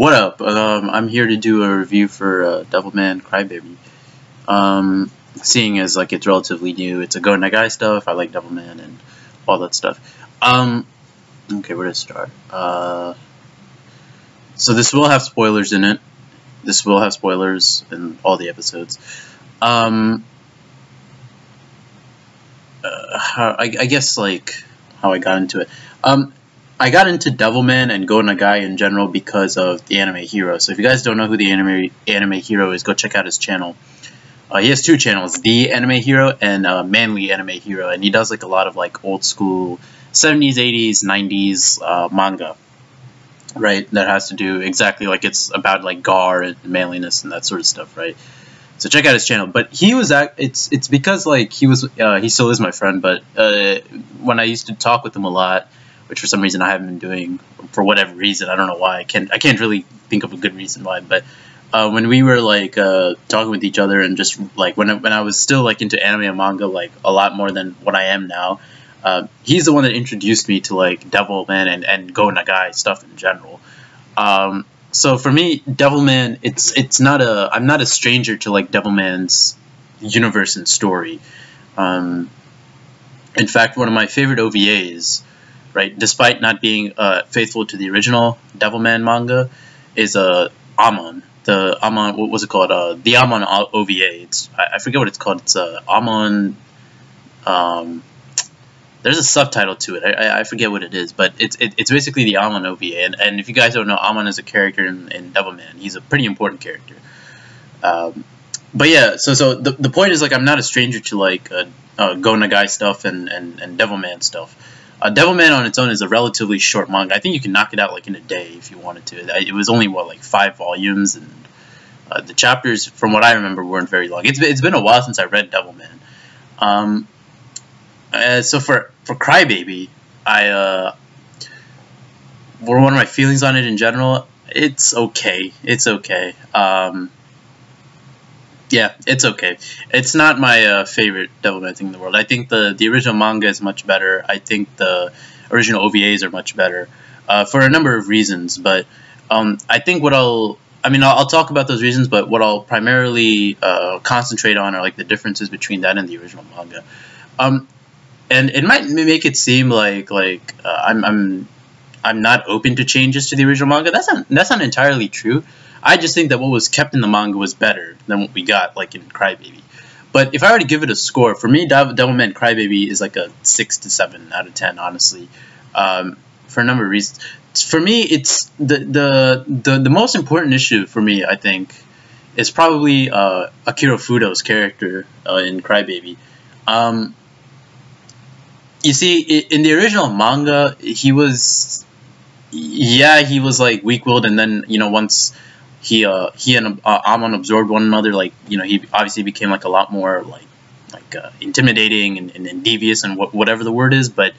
What up? I'm here to do a review for Devilman Crybaby. Seeing as like it's relatively new, it's a Go Nagai stuff. I like Devilman and all that stuff. Okay, where to start? So this will have spoilers in it. This will have spoilers in all the episodes. I guess like how I got into it. I got into Devilman and Go Nagai in general because of the anime hero. So if you guys don't know who the anime hero is, go check out his channel. He has two channels, The Anime Hero and Manly Anime Hero, and he does like a lot of like old school 70s, 80s, 90s manga, right? That has to do exactly like it's about like gar and manliness and that sort of stuff, right? So check out his channel. But he was it's because like he still is my friend, but when I used to talk with him a lot, which for some reason I haven't been doing for whatever reason, I don't know why. I can't really think of a good reason why, but when we were like talking with each other and just like when I was still like into anime and manga like a lot more than what I am now, he's the one that introduced me to like Devilman and Go Nagai stuff in general. So for me, Devilman, I'm not a stranger to like Devilman's universe and story. In fact, one of my favorite OVAs, right, despite not being faithful to the original Devilman manga, is Amon. The Amon, what was it called? The Amon OVA. I forget what it's called. It's Amon. There's a subtitle to it. I forget what it is, but it's basically the Amon OVA. And if you guys don't know, Amon is a character in Devilman. He's a pretty important character. But yeah, so the point is like I'm not a stranger to like Go Nagai stuff and Devilman stuff. Devilman on its own is a relatively short manga. I think you can knock it out like in a day if you wanted to. It was only what, like 5 volumes, and the chapters, from what I remember, weren't very long. It's been a while since I read Devilman. So for Crybaby, one of my feelings on it in general, it's okay. It's okay. Yeah, it's okay. It's not my favorite Devilman thing in the world. I think the original manga is much better. I think the original OVAs are much better for a number of reasons. But I think I'll talk about those reasons, but what I'll primarily concentrate on are like the differences between that and the original manga. And it might make it seem like I'm not open to changes to the original manga. That's not entirely true. I just think that what was kept in the manga was better than what we got, like in Crybaby. But if I were to give it a score, for me, Devilman Crybaby is like a 6 to 7 out of 10, honestly, for a number of reasons. For me, it's the most important issue for me, I think, is probably Akira Fudo's character in Crybaby. You see, in the original manga, he was like weak-willed, and then once he and Amon absorbed one another, like he obviously became like a lot more like intimidating and devious and whatever the word is. But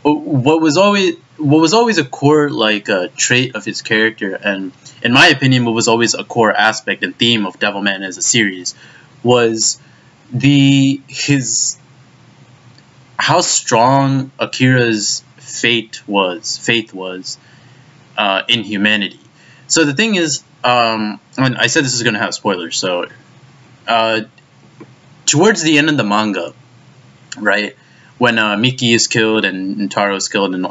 what was always a core like trait of his character, and in my opinion, what was always a core aspect and theme of Devilman as a series was how strong Akira's faith was in humanity. So the thing is, and I said this is going to have spoilers, so towards the end of the manga, right, when Miki is killed and Taro is killed and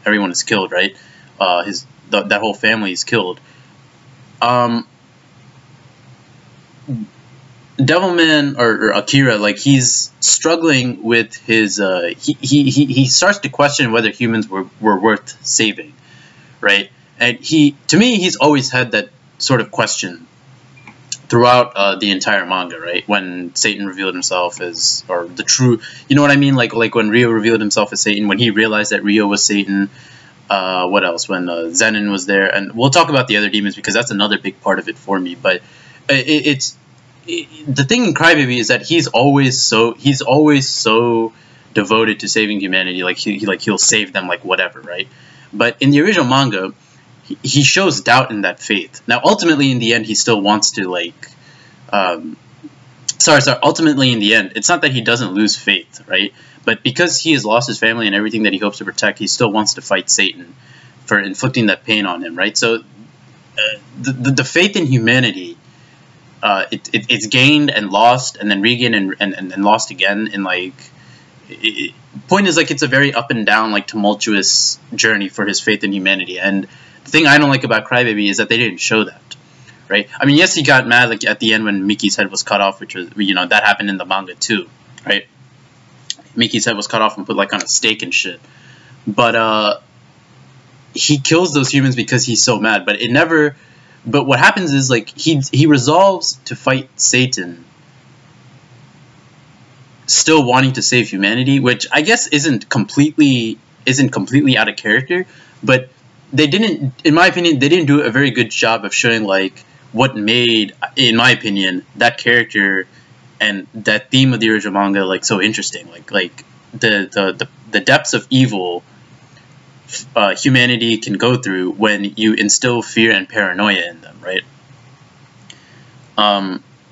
everyone is killed, right, that whole family is killed, Devilman or Akira, like, he's struggling with his he starts to question whether humans were worth saving, right? And to me, he's always had that sort of question throughout the entire manga, right? When Satan revealed himself as, or the true, you know what I mean? Like when Ryo revealed himself as Satan, when he realized that Ryo was Satan. What else? When Zenin was there, and we'll talk about the other demons because that's another big part of it for me. But the thing in Crybaby is that he's always so devoted to saving humanity. Like he'll save them like whatever, right? But in the original manga, he shows doubt in that faith. Now, ultimately, in the end, he still wants to, like... ultimately, in the end, it's not that he doesn't lose faith, right? But because he has lost his family and everything that he hopes to protect, he still wants to fight Satan for inflicting that pain on him, right? So, the faith in humanity, it's gained and lost, and then regained and lost again. And like, point is, like, it's a very up and down, like, tumultuous journey for his faith in humanity. And the thing I don't like about Crybaby is that they didn't show that. Right? I mean, yes, he got mad like at the end when Mickey's head was cut off, which was, you know, that happened in the manga too, right? Mickey's head was cut off and put like on a stake and shit. But he kills those humans because he's so mad. But it never. But what happens is, like, he resolves to fight Satan, still wanting to save humanity, which I guess isn't completely out of character. But they didn't, in my opinion, they didn't do a very good job of showing, like, what made, in my opinion, that character and that theme of the original manga, like, so interesting. Like the depths of evil humanity can go through when you instill fear and paranoia in them, right?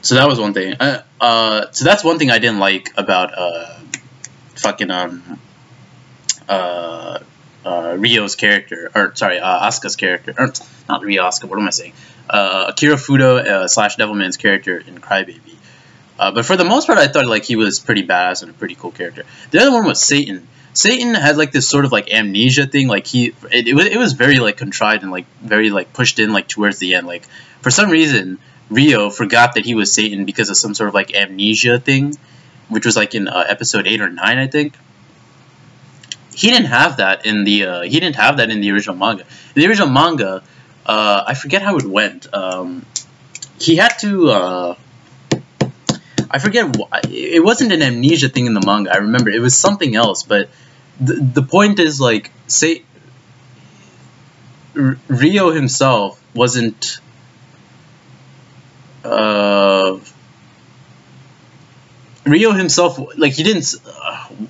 So that was one thing. So that's one thing I didn't like about Ryo's character, or sorry, Asuka's character, or not Ryo, Asuka, what am I saying? Akira Fudo slash Devilman's character in Crybaby. But for the most part, I thought, like, he was pretty badass and a pretty cool character. The other one was Satan. Satan had, like, this sort of, like, amnesia thing. Like, it was very, like, contrived and, like, very, like, pushed in, like, towards the end. Like, for some reason, Ryo forgot that he was Satan because of some sort of, like, amnesia thing, which was, like, in episode 8 or 9, I think. He didn't have that in the original manga. In the original manga, I forget how it went. He had to. I forget. It wasn't an amnesia thing in the manga. I remember it was something else. But the point is, like, say Ryo himself wasn't. Ryo himself, like, he didn't.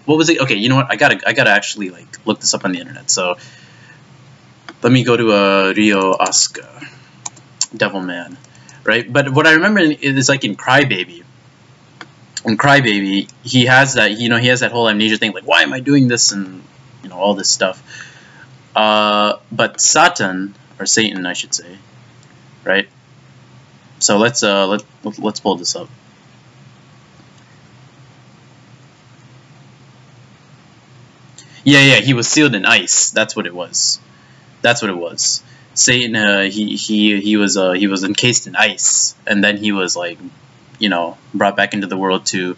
What was it? Okay, you know what? I gotta actually, like, look this up on the internet. So let me go to Ryo Asuka, Devilman, right? But what I remember is, like, in Crybaby. In Crybaby, he has that, you know, he has that whole amnesia thing, like, why am I doing this, and, you know, all this stuff. But Satan, or Satan, I should say, right? So let's pull this up. Yeah, he was sealed in ice. That's what it was. That's what it was. Satan, he was encased in ice, and then he was, like, you know, brought back into the world to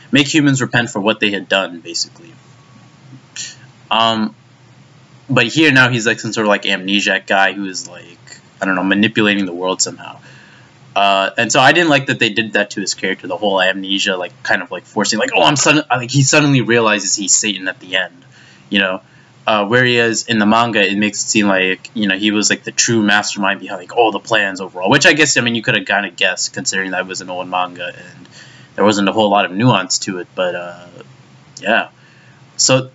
make humans repent for what they had done, basically. But here now he's, like, some sort of, like, amnesiac guy who is, like, I don't know, manipulating the world somehow. And so I didn't like that they did that to his character, the whole amnesia, like, kind of, like, forcing, like, oh, like, he suddenly realizes he's Satan at the end, you know. Whereas in the manga, it makes it seem like, you know, he was, like, the true mastermind behind, like, all the plans overall. Which I guess, I mean, you could have kind of guessed, considering that it was an old manga and there wasn't a whole lot of nuance to it. But, yeah. So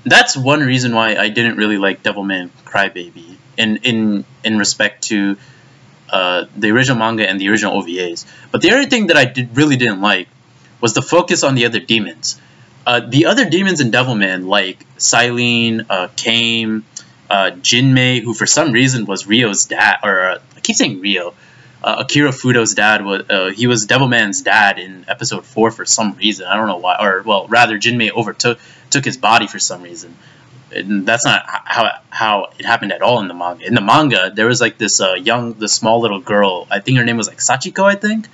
that's one reason why I didn't really like Devilman Crybaby in respect to the original manga and the original OVAs. But the other thing that I really didn't like was the focus on the other demons. The other demons in Devilman, like Silene, Kame, Jinmei, who for some reason was Ryo's dad, or I keep saying Ryo, Akira Fudo's dad, he was Devilman's dad in episode 4 for some reason. I don't know why, or, well, rather, Jinmei took his body for some reason. And that's not how it happened at all in the manga. In the manga, there was, like, this small little girl, I think her name was, like, Sachiko, I think,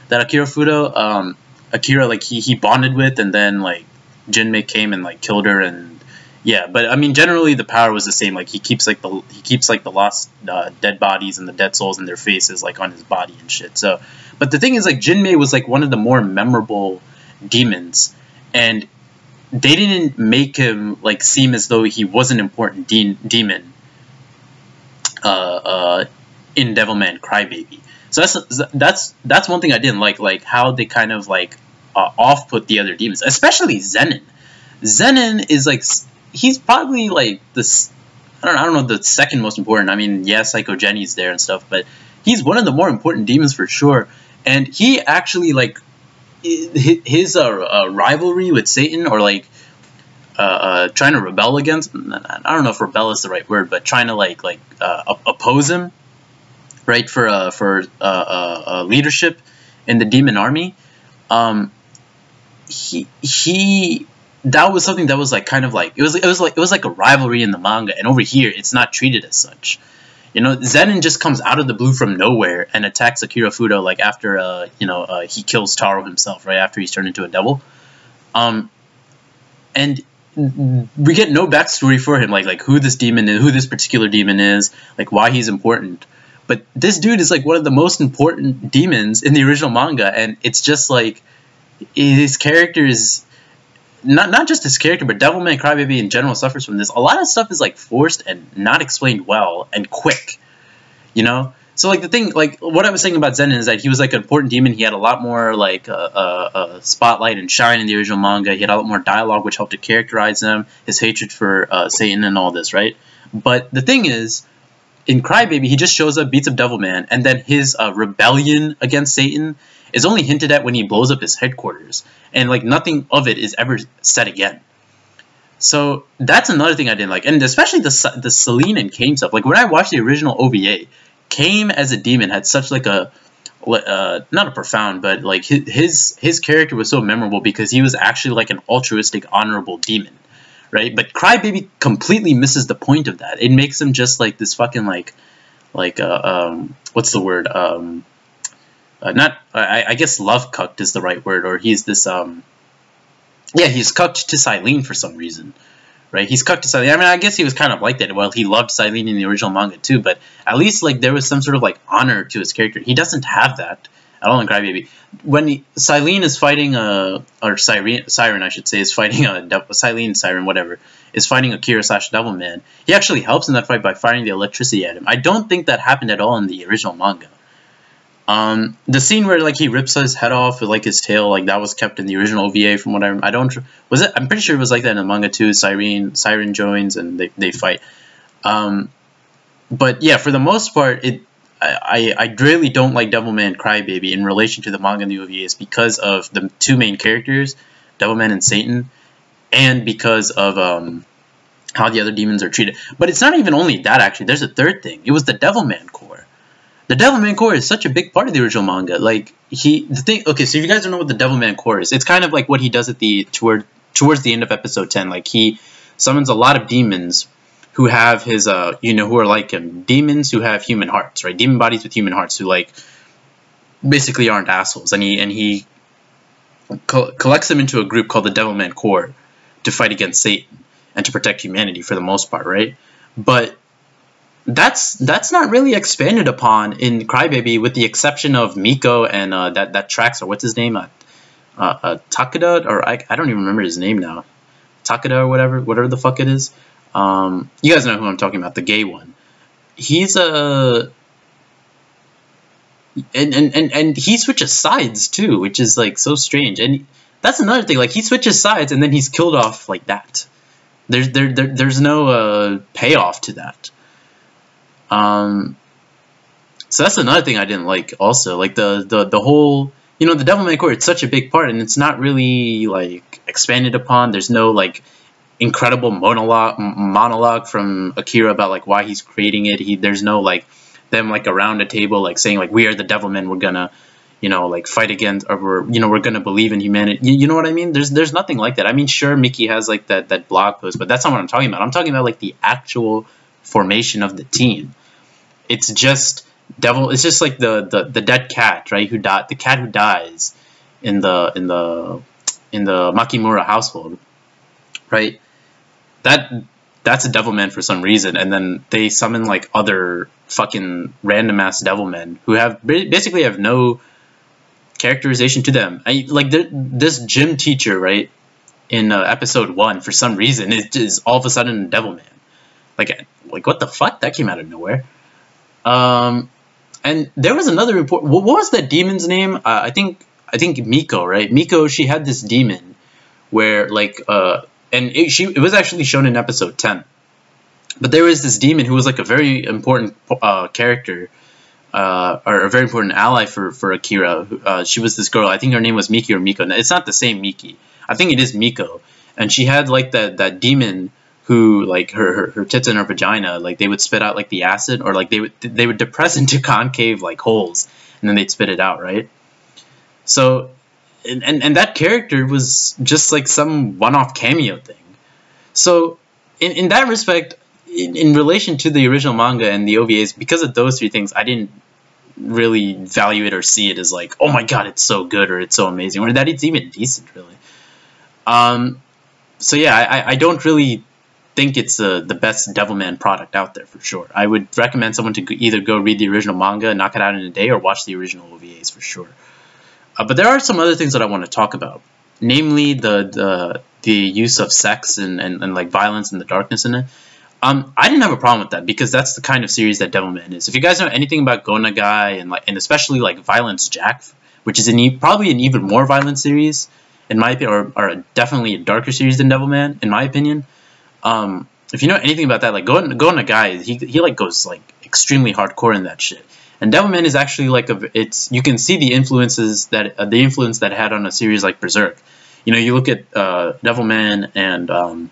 that Akira Fudo, like, he bonded with, and then, like, Jinmei came and, like, killed her, and yeah. But I mean, generally the power was the same. Like, he keeps like the lost dead bodies and the dead souls and their faces, like, on his body and shit. So, but the thing is, like, Jinmei was, like, one of the more memorable demons, and they didn't make him, like, seem as though he was an important demon in Devilman Crybaby. So that's one thing I didn't like how they kind of, like, off-put the other demons, especially Zenin. Zenin is, like, he's probably, like, this, I don't know, the second most important. I mean, yeah, Psycho Jenny's there and stuff, but he's one of the more important demons for sure. And he actually, like, his rivalry with Satan, or, like, trying to rebel against, I don't know if rebel is the right word, but trying to, like oppose him, right, for leadership in the demon army. He that was something that was like kind of like it was like a rivalry in the manga, and over here it's not treated as such. You know, Zenin just comes out of the blue from nowhere and attacks Akira Fudo like after he kills Taro himself, right after he's turned into a devil. And we get no backstory for him, like who this demon is, who this particular demon is, like why he's important. But this dude is like one of the most important demons in the original manga, and it's just like his character is not just his character, but Devilman Crybaby in general suffers from this. A lot of stuff is like forced and not explained well and quick, you know. So like the thing, like what I was saying about Zenin is that he was like an important demon. He had a lot more like spotlight and shine in the original manga. He had a lot more dialogue, which helped to characterize him, his hatred for Satan and all this, right? But the thing is, in Crybaby, he just shows up, beats up Devilman, and then his rebellion against Satan is only hinted at when he blows up his headquarters, and like nothing of it is ever said again. So that's another thing I didn't like, and especially the Selene and Kame stuff. Like when I watched the original OVA, Kame as a demon had such like a not a profound, but like his character was so memorable because he was actually like an altruistic, honorable demon, right? But Crybaby completely misses the point of that. It makes him just like this fucking what's the word? I guess love cucked is the right word, or he's this yeah, he's cucked to Selene for some reason, right? He's cucked to Selene. I mean, I guess he was kind of like that. Well, he loved Selene in the original manga too, but at least like there was some sort of like honor to his character. He doesn't have that at all in Crybaby. When Selene is fighting or Siren I should say is fighting Selene, Siren, whatever, is fighting Akira / Devilman, he actually helps in that fight by firing the electricity at him. I don't think that happened at all in the original manga. The scene where like he rips his head off with like his tail, like that was kept in the original OVA from what I'm pretty sure it was like that in the manga too. Siren joins and they fight. But yeah, for the most part, I really don't like Devilman Crybaby in relation to the manga and the OVAs because of the two main characters, Devilman and Satan, and because of how the other demons are treated. But it's not even only that, actually. There's a third thing. It was the Devilman core. The Devilman core is such a big part of the original manga. Like okay, so if you guys don't know what the Devilman core is, it's kind of like what he does at towards the end of episode 10. Like he summons a lot of demons who have his who are like him, demons who have human hearts, right? Demon bodies with human hearts who like basically aren't assholes, and he collects them into a group called the Devilman Corps to fight against Satan and to protect humanity for the most part, right? But that's not really expanded upon in Crybaby, with the exception of Miko and that tracks, or what's his name, Takeda, or I don't even remember his name now, Takeda or whatever the fuck it is. You guys know who I'm talking about, the gay one. He's and he switches sides too, which is like so strange. And that's another thing, like he switches sides and then he's killed off like that. There's no payoff to that. So that's another thing I didn't like also, like the whole, the Devilman Core, it's such a big part and it's not really like expanded upon. There's no like incredible monologue from Akira about like why he's creating it. There's no like them like around a table like saying like, we are the Devilmen, we're gonna like fight against, or we're gonna believe in humanity. You know what I mean? There's nothing like that. I mean, sure, Mickey has like that blog post, but that's not what I'm talking about. I'm talking about like the actual formation of the team. It's just it's just like the dead cat, right? The cat who dies in the Makimura household, right? That's a Devilman for some reason, and then they summon like other fucking random ass Devilmen who basically have no characterization to them. This gym teacher, right, in episode 1, for some reason is all of a sudden a Devilman. Like what the fuck? That came out of nowhere. And there was another report. What was that demon's name? I think Miko, right? Miko, she had this demon where like and it was actually shown in episode 10. But there was this demon who was like a very important character, or a very important ally for Akira. She was this girl. I think her name was Miki or Miko. It's not the same Miki. I think it is Miko. And she had like that demon who like her tits and her vagina, like they would spit out like the acid, or like they would depress into concave like holes, and then they'd spit it out, right? So, and that character was just like some one-off cameo thing. So, in that respect, in relation to the original manga and the OVAs, because of those three things, I didn't really value it or see it as like, oh my god, it's so good or it's so amazing or that it's even decent, really. So yeah, I don't really think it's the best Devilman product out there for sure. I would recommend someone to either go read the original manga, knock it out in a day, or watch the original OVAs for sure. But there are some other things that I want to talk about, namely the use of sex and like violence and the darkness in it. I didn't have a problem with that because that's the kind of series that Devilman is. If you guys know anything about Go Nagai and especially like Violence Jack, which is probably an even more violent series in my opinion, or definitely a darker series than Devilman in my opinion. If you know anything about that, like Go Nagai, he like goes like extremely hardcore in that shit. And Devilman is actually like you can see the influences that the influence that it had on a series like Berserk. You know, you look at Devilman and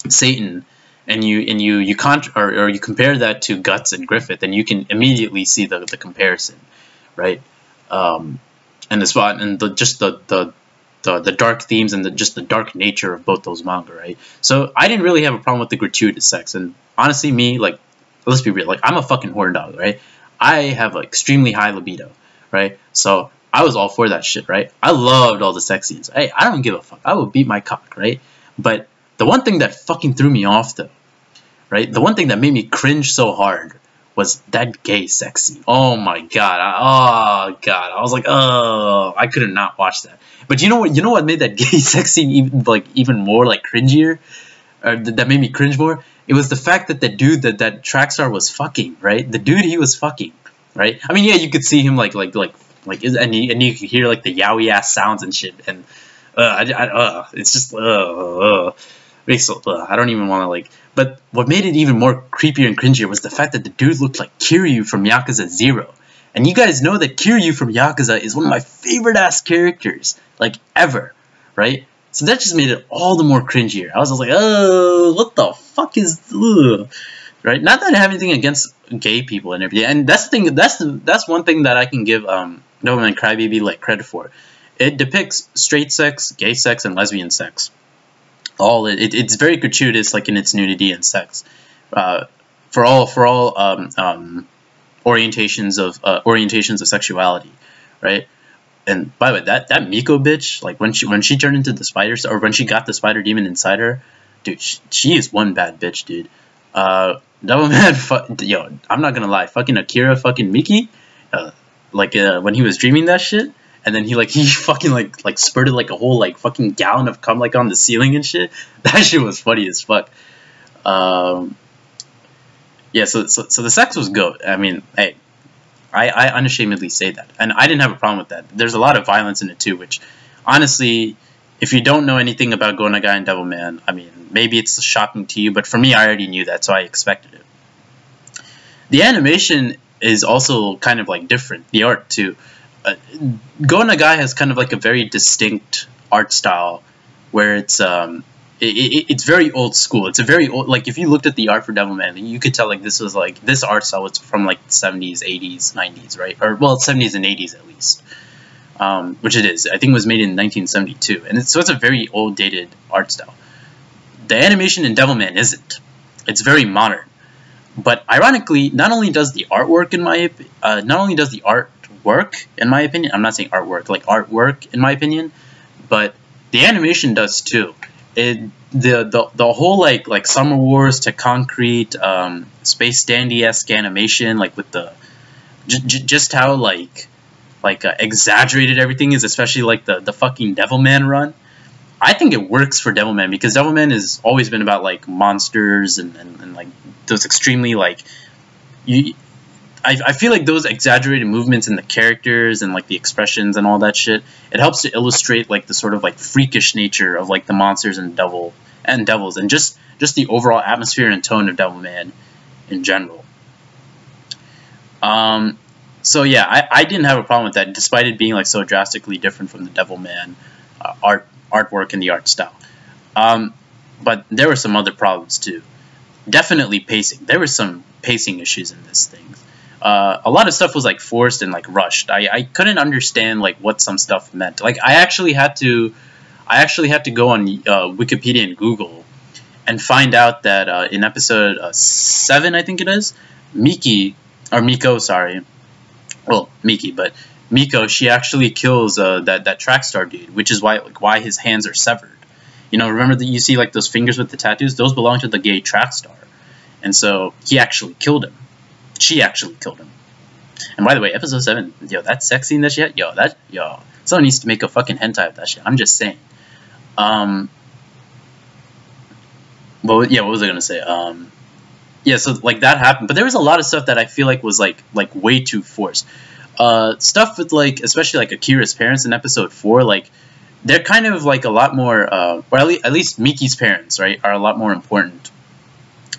Satan. And you compare that to Guts and Griffith, and you can immediately see the comparison, right? And the spot and just the dark themes and just the dark nature of both those manga, right? So I didn't really have a problem with the gratuitous sex, and honestly, me, like, let's be real, like I'm a fucking horn dog, right? I have an extremely high libido, right? So I was all for that shit, right? I loved all the sex scenes. Hey, I don't give a fuck. I will beat my cock, right? But the one thing that fucking threw me off, though, right? The one thing that made me cringe so hard was that gay sex scene. Oh my god. Oh god. I was like, oh, I could have not watched that. But you know what? You know what made that gay sex scene even more like cringier? Or that made me cringe more? It was the fact that the dude that Trackstar was fucking, right? The dude he was fucking, right? I mean, yeah, you could see him and you could hear like the yowie ass sounds and shit. And it's just I don't even want to like. But what made it even more creepier and cringier was the fact that the dude looked like Kiryu from Yakuza 0. And you guys know that Kiryu from Yakuza is one of my favorite ass characters, like ever, right? So that just made it all the more cringier. I was just like, oh, what the fuck is, ugh, right? Not that I have anything against gay people and everything. And that's the thing. That's one thing that I can give Devilman Crybaby like credit for. It depicts straight sex, gay sex, and lesbian sex. It's very gratuitous, like in its nudity and sex, for all orientations of sexuality, right? And by the way, that Miko bitch, like when she turned into the spider, or when she got the spider demon inside her, dude, she is one bad bitch, dude. Devilman, yo, I'm not gonna lie, fucking Akira, fucking Miki, when he was dreaming that shit. And then he fucking like spurted like a whole like fucking gallon of cum like on the ceiling and shit. That shit was funny as fuck. Yeah, so the sex was goat. I mean, hey, I unashamedly say that, and I didn't have a problem with that. There's a lot of violence in it too, which honestly, if you don't know anything about Go Nagai and Devilman, I mean, maybe it's shocking to you, but for me, I already knew that, so I expected it. The animation is also kind of like different. The art too. Go Nagai has kind of like a very distinct art style, where it's very old school. It's a very old, like if you looked at the art for Devilman, you could tell like this art style was from like the 70s, 80s, 90s, right? Or well, 70s and 80s at least, which it is. I think it was made in 1972, and so it's a very old dated art style. The animation in Devilman isn't. It's very modern, but ironically, not only does the artwork in my opinion, I'm not saying artwork, like artwork in my opinion, but the animation does too. The whole like Summer Wars to Concrete, Space Dandy-esque animation, like with the just how like exaggerated everything is, especially like the fucking Devilman run. I think it works for Devilman because Devilman has always been about like monsters and like those extremely like I feel like those exaggerated movements in the characters and like the expressions and all that shit, it helps to illustrate like the sort of like freakish nature of like the monsters and devils and just the overall atmosphere and tone of Devilman in general. So yeah, I didn't have a problem with that, despite it being like so drastically different from the Devilman artwork and the art style. but there were some other problems too. Definitely pacing. There were some pacing issues in this thing. A lot of stuff was like forced and like rushed. I couldn't understand like what some stuff meant. Like I actually had to go on Wikipedia and Google and find out that in episode 7, I think it is, Miko, sorry. Well, Miki, but Miko, she actually kills that Trackstar dude, which is why his hands are severed. You know, remember that you see like those fingers with the tattoos? Those belong to the gay Trackstar. And so he actually killed him. She actually killed him. And by the way, episode 7, yo, that sex scene that she had, yo, someone needs to make a fucking hentai of that shit. I'm just saying. Well, yeah, what was I gonna say? Yeah, so like that happened, but there was a lot of stuff that I feel like was like way too forced. Stuff with like, especially like Akira's parents in episode 4, like they're kind of like a lot more, or at least Miki's parents, right, are a lot more important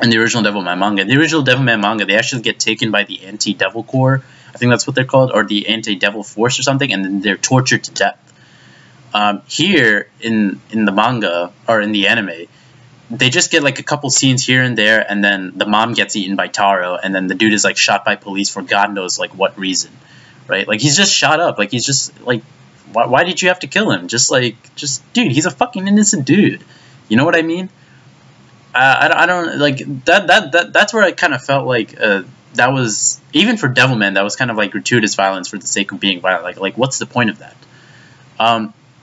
in the original Devilman manga. The original Devilman manga, they actually get taken by the Anti-Devil Corps, I think that's what they're called, or the Anti-Devil Force or something, and then they're tortured to death. Here in the manga or in the anime, they just get like a couple scenes here and there, and then the mom gets eaten by Taro, and then the dude is like shot by police for God knows like what reason, right? Like he's just shot up, like he's just like, why did you have to kill him? Just dude, he's a fucking innocent dude. You know what I mean? I don't like that. That's where I kind of felt like that was, even for Devilman, that was kind of like gratuitous violence for the sake of being violent. Like what's the point of that?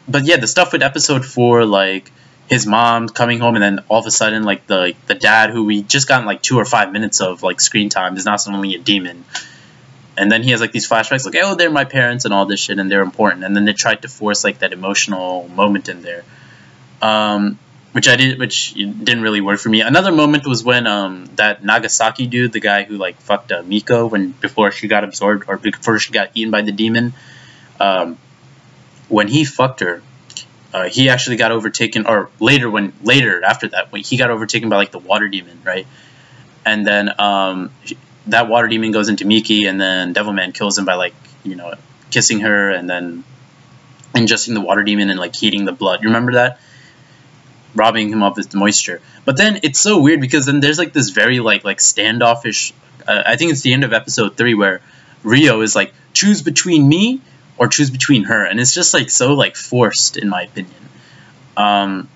But yeah, the stuff with episode 4, like his mom coming home and then all of a sudden like the dad, who we just gotten like 2 or 5 minutes of like screen time, is now suddenly a demon. And then he has like these flashbacks like, oh, they're my parents and all this shit and they're important. And then they tried to force like that emotional moment in there. Which didn't really work for me. Another moment was when that Nagasaki dude, the guy who like fucked Miko before she got absorbed or before she got eaten by the demon, when he fucked her, he actually got overtaken, or later after that, when he got overtaken by like the water demon, right? And then that water demon goes into Miki, and then Devilman kills him by like, you know, kissing her and then ingesting the water demon and like heating the blood. You remember that? Robbing him of his moisture. But then it's so weird because then there's like this very like standoffish, I think it's the end of episode 3 where Rio is like, choose between me or choose between her, and it's just like so like forced in my opinion. And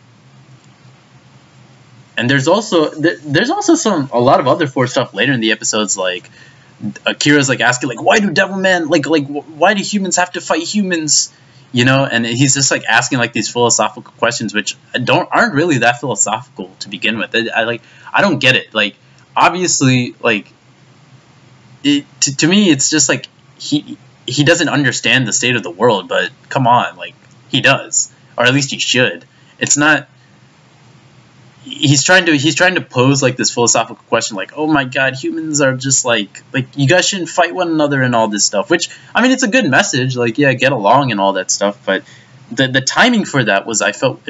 there's also a lot of other forced stuff later in the episodes, like Akira's like asking like, why do Devilman like why do humans have to fight humans? You know, and he's just like asking like these philosophical questions, which aren't really that philosophical to begin with. I don't get it. Like, obviously, like, to me, it's just like he doesn't understand the state of the world. But come on, like he does, or at least he should. It's not. He's trying to pose like this philosophical question, like, oh my god, humans are just like you guys shouldn't fight one another and all this stuff. Which, I mean, it's a good message, like, yeah, get along and all that stuff. But the timing for that was, I felt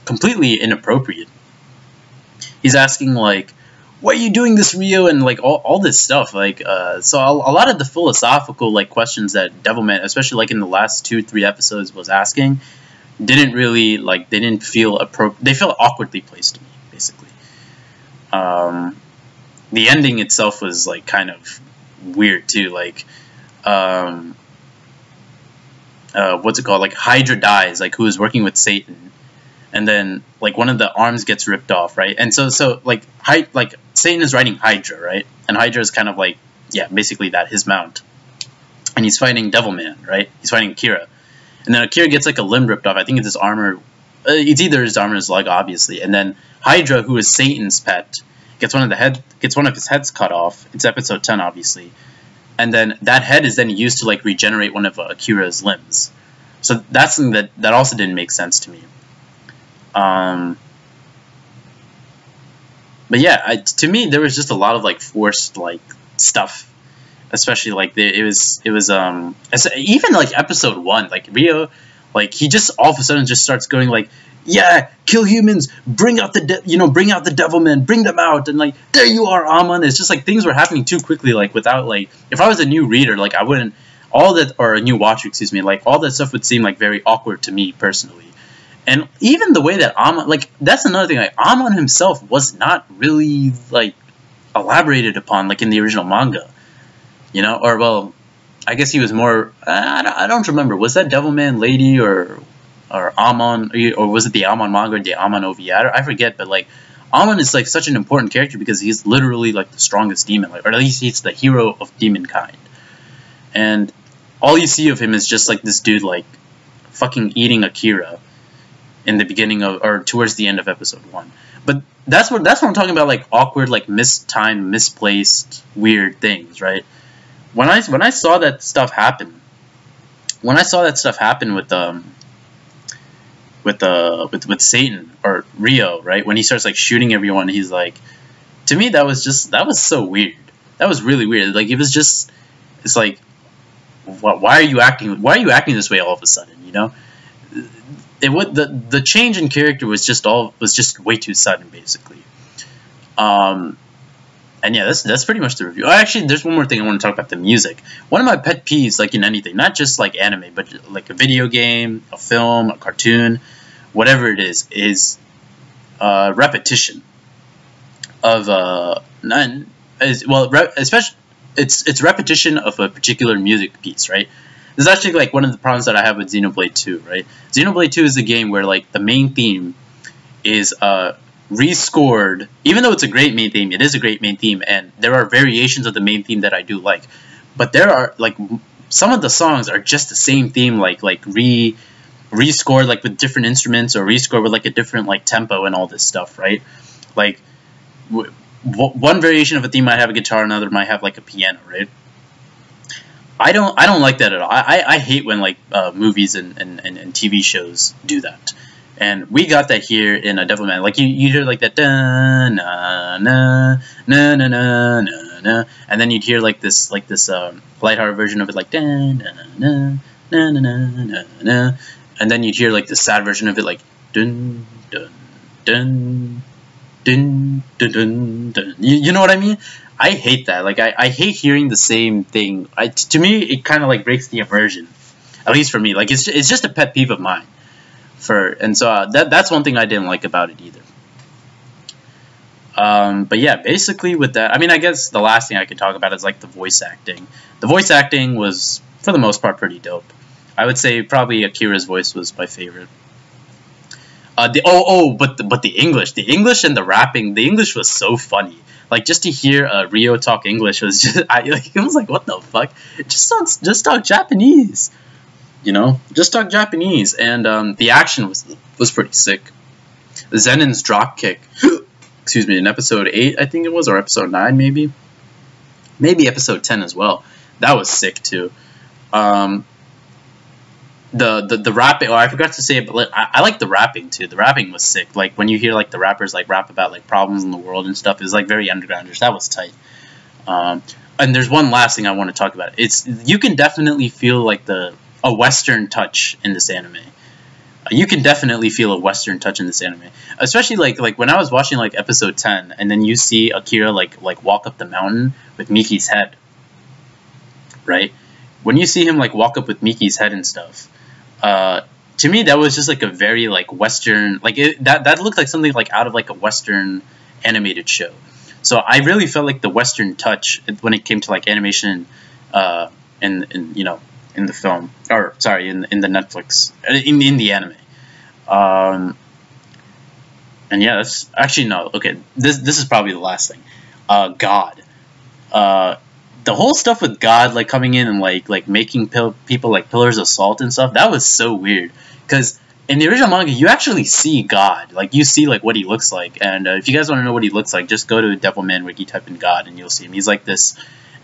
completely inappropriate. He's asking like, why are you doing this, Rio, and like all this stuff. Like, so a lot of the philosophical like questions that Devilman, especially like in the last 2-3 episodes, was asking, didn't really like, they didn't feel appropriate. They felt awkwardly placed to me, basically. The ending itself was like kind of weird too. Like, what's it called? Like Hydra dies, like who is working with Satan, and then like one of the arms gets ripped off, right? And so like Satan is riding Hydra, right? And Hydra is kind of like, yeah, basically that, his mount, and he's fighting Devilman, right? He's fighting Akira. And then Akira gets like a limb ripped off. I think it's his armor. It's either his armor or his leg, obviously. And then Hydra, who is Satan's pet, gets one of his heads cut off. It's episode 10, obviously. And then that head is then used to like regenerate one of Akira's limbs. So that's something that also didn't make sense to me. But yeah, to me there was just a lot of like forced like stuff. Especially like it was even like episode 1, like Rio, like he just all of a sudden just starts going like, yeah, kill humans, bring out the Devilman, bring them out, and like, there you are, Amon. It's just like things were happening too quickly, like without like, if I was a new reader, like I wouldn't, or a new watcher, excuse me, like all that stuff would seem like very awkward to me personally. And even the way that Amon, like, that's another thing, like, Amon himself was not really, like, elaborated upon, like, in the original manga, you know, or, well, I guess he was more, I don't remember, was that Devilman Lady, or Amon, or was it the Amon manga, or the Amon OVA, I forget, but, like, Amon is, like, such an important character, because he's literally, like, the strongest demon, like, or at least he's the hero of demon kind, and all you see of him is just, like, this dude, like, fucking eating Akira, in the beginning of, or towards the end of episode 1. But that's what I'm talking about, like awkward, like mistimed, misplaced, weird things, right? When I saw that stuff happen, with Satan or Rio, right? When he starts like shooting everyone, he's like, to me that was so weird. That was really weird. Like it's like, why are you acting this way all of a sudden, you know? The change in character was just way too sudden, basically. And yeah, that's pretty much the review. Oh, actually, there's one more thing I want to talk about: the music. One of my pet peeves, like in anything, not just like anime, but like a video game, a film, a cartoon, whatever it is repetition of especially it's repetition of a particular music piece, right? This is actually like one of the problems that I have with Xenoblade 2, right? Xenoblade 2 is a game where like the main theme is rescored. Even though it's a great main theme, it is a great main theme, and there are variations of the main theme that I do like. But there are like some of the songs are just the same theme, like rescored like with different instruments, or rescored with like a different like tempo and all this stuff, right? Like one variation of a theme might have a guitar, another might have like a piano, right? I don't like that at all. I hate when like movies and TV shows do that, and we got that here in a Devilman. Like you hear like that da na na na na na na, and then you'd hear like this lighthearted version of it, like da na na na na na na, and then you'd hear like the sad version of it, like dun dun dun dun dun dun dun. You know what I mean? I hate that. Like I hate hearing the same thing. To me, it kind of like breaks the immersion. At least for me, like it's just a pet peeve of mine. And so that's one thing I didn't like about it either. But yeah, basically with that, I mean, I guess the last thing I could talk about is like the voice acting. The voice acting was for the most part pretty dope. I would say probably Akira's voice was my favorite. But the English and the rapping, the English was so funny. Like just to hear Rio talk English was just, it was like, what the fuck? Just talk Japanese, you know? Just talk Japanese, and the action was pretty sick. Zenin's drop kick, excuse me, in episode 8 I think it was, or episode 9 maybe episode 10 as well. That was sick too. The rapping, oh, I forgot to say it, but like, I like the rapping too. The rapping was sick. Like when you hear like the rappers like rap about like problems in the world and stuff, it's like very undergroundish. That was tight. And there's one last thing I want to talk about. You can definitely feel like a Western touch in this anime. You can definitely feel a Western touch in this anime, especially like when I was watching like episode 10, and then you see Akira like walk up the mountain with Miki's head, right? When you see him like walk up with Miki's head and stuff, to me that was just like a very like Western, like that looked like something like out of like a Western animated show. So I really felt like the Western touch when it came to like animation, in you know, in the film, or sorry, in the Netflix, in the anime. And yeah, that's actually no. Okay, this is probably the last thing. God. The whole stuff with God, like coming in and like making people like pillars of salt and stuff, that was so weird. Because in the original manga, you actually see God, like you see like what he looks like. And if you guys want to know what he looks like, just go to Devilman Wiki, type in God, and you'll see him. He's like this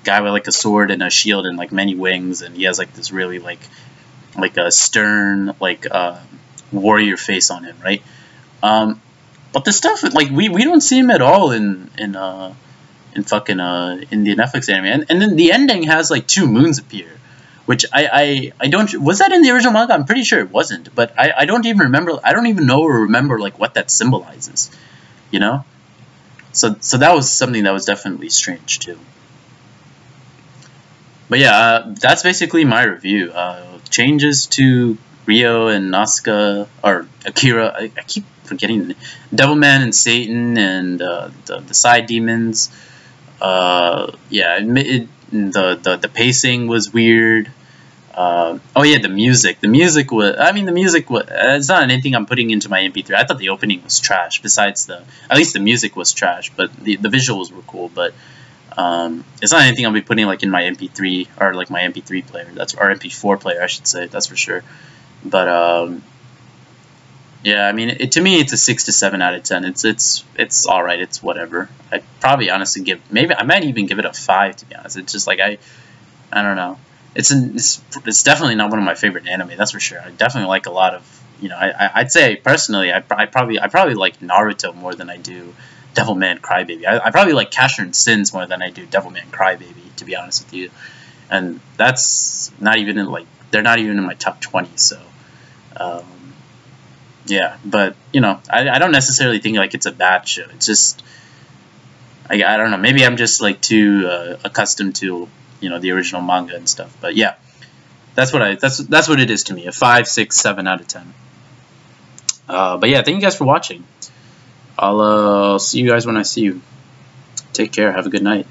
guy with like a sword and a shield and like many wings, and he has like this really like a stern like warrior face on him, right? But the stuff like we don't see him at all in the Netflix anime, and then the ending has like 2 moons appear, which I don't, was that in the original manga? I'm pretty sure it wasn't, but I don't even remember. I don't even know or remember like what that symbolizes, you know. So that was something that was definitely strange too. But yeah, that's basically my review. Changes to Ryo and Asuka, or Akira. I keep forgetting. Devilman and Satan and the side demons. Yeah, the pacing was weird. Oh yeah, the music. The music was. I mean, the music was. It's not anything I'm putting into my MP3. I thought the opening was trash. Besides at least the music was trash, but the visuals were cool. But it's not anything I'll be putting like in my MP3 or like my MP3 player. Or MP4 player, I should say. That's for sure. But yeah, I mean, to me, it's a 6 to 7 out of 10. It's all right. It's whatever. I'd probably honestly I might even give it a 5, to be honest. It's just like I don't know. It's definitely not one of my favorite anime. That's for sure. I definitely like a lot of, you know. I'd say personally, I probably like Naruto more than I do Devilman Crybaby. I probably like Casshern Sins more than I do Devilman Crybaby, to be honest with you. And that's not even in like they're not even in my top 20. So. Yeah, but you know, I don't necessarily think like it's a bad show. It's just I don't know. Maybe I'm just like too accustomed to, you know, the original manga and stuff. But yeah, that's what it is to me. A 5, 6, 7 out of 10. But yeah, thank you guys for watching. I'll see you guys when I see you. Take care. Have a good night.